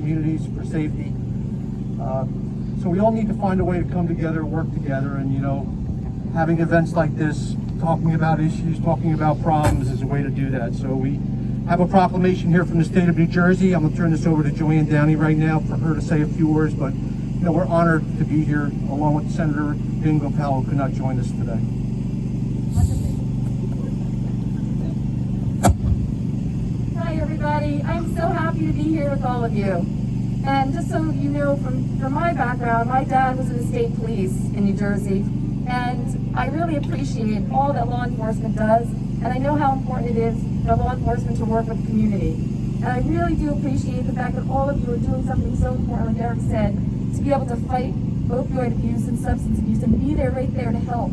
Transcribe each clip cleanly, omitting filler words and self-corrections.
communities for safety. So we all need to find a way to come together, work together, and having events like this, talking about issues, talking about problems is a way to do that. So we have a proclamation here from the state of New Jersey. I'm going to turn this over to Joanne Downey right now for her to say a few words, but we're honored to be here along with Senator Ben Gopal, who could not join us today. Hi everybody, I'm so happy to be here with all of you. And just so you know, from my background, my dad was in the state police in New Jersey, and I really appreciate all that law enforcement does, and I know how important it is for law enforcement to work with the community. And I really do appreciate the fact that all of you are doing something so important, like Eric said, to be able to fight opioid abuse and substance abuse and be there right there to help.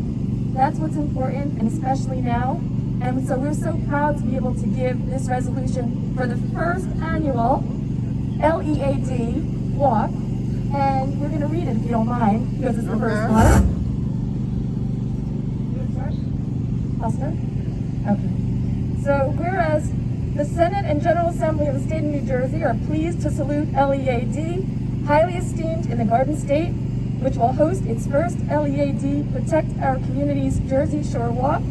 That's what's important, and especially now. And so we're so proud to be able to give this resolution for the first annual L.E.A.D. walk, and we're going to read it if you don't mind, because it's the first one. I'll start? Okay. So, whereas the Senate and General Assembly of the State of New Jersey are pleased to salute L.E.A.D., highly esteemed in the Garden State, which will host its first L.E.A.D. Protect Our Community's Jersey Shore Walk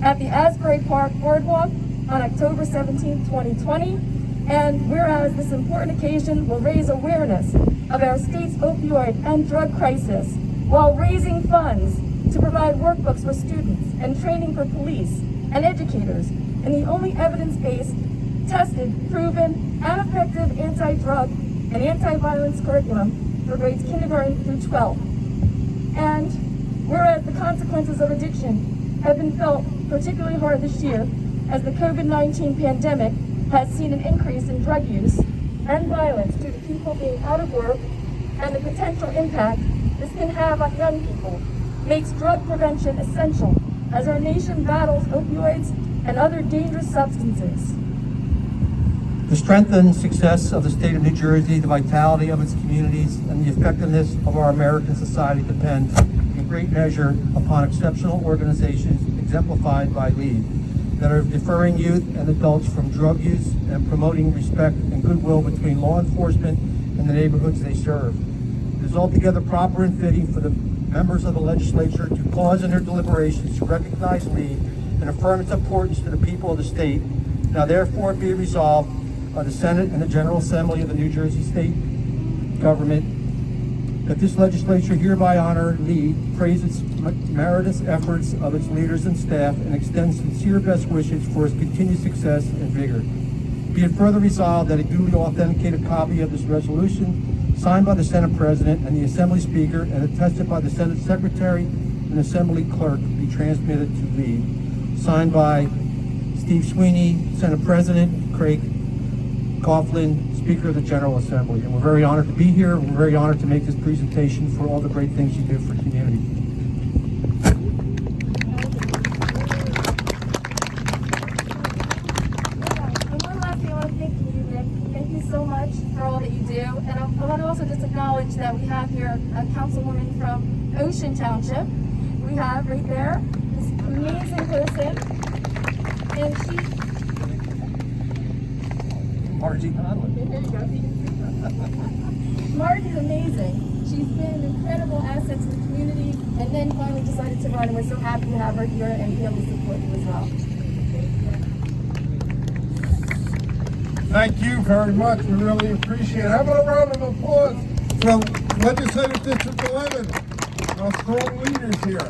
at the Asbury Park Boardwalk on October 17, 2020. And whereas this important occasion will raise awareness of our state's opioid and drug crisis while raising funds to provide workbooks for students and training for police and educators in the only evidence-based, tested, proven, and effective anti-drug and anti-violence curriculum for grades kindergarten through 12. And whereas the consequences of addiction have been felt particularly hard this year as the COVID-19 pandemic has seen an increase in drug use and violence due to people being out of work, and the potential impact this can have on young people makes drug prevention essential as our nation battles opioids and other dangerous substances. The strength and success of the state of New Jersey, the vitality of its communities, and the effectiveness of our American society depend in great measure upon exceptional organizations exemplified by L.E.A.D. that are deferring youth and adults from drug use and promoting respect and goodwill between law enforcement and the neighborhoods they serve. It is altogether proper and fitting for the members of the legislature to pause in their deliberations to recognize L.E.A.D. and affirm its importance to the people of the state. Now therefore be resolved by the Senate and the General Assembly of the New Jersey State Government that this legislature hereby honor L.E.A.D., praise its meritorious efforts of its leaders and staff, and extend sincere best wishes for its continued success and vigor. Be it further resolved that a duly authenticated copy of this resolution, signed by the Senate President and the Assembly Speaker and attested by the Senate Secretary and Assembly Clerk, be transmitted to L.E.A.D. Signed by Steve Sweeney, Senate President, Craig Coughlin, Speaker of the General Assembly. And we're very honored to be here. We're very honored to make this presentation for all the great things you do for the community. And one last thing I want to thank you, Nick. Thank you so much for all that you do. And I want to also just acknowledge that we have here a councilwoman from Ocean Township. We have right there this amazing person. And she... Margie Conlon. Here you go. Margie's amazing. She's been an incredible asset to the community, and then finally decided to run, and we're so happy to have her here and be able to support you as well. Thank you very much. We really appreciate it. How about a round of applause for Legislative District 11, our strong leaders here.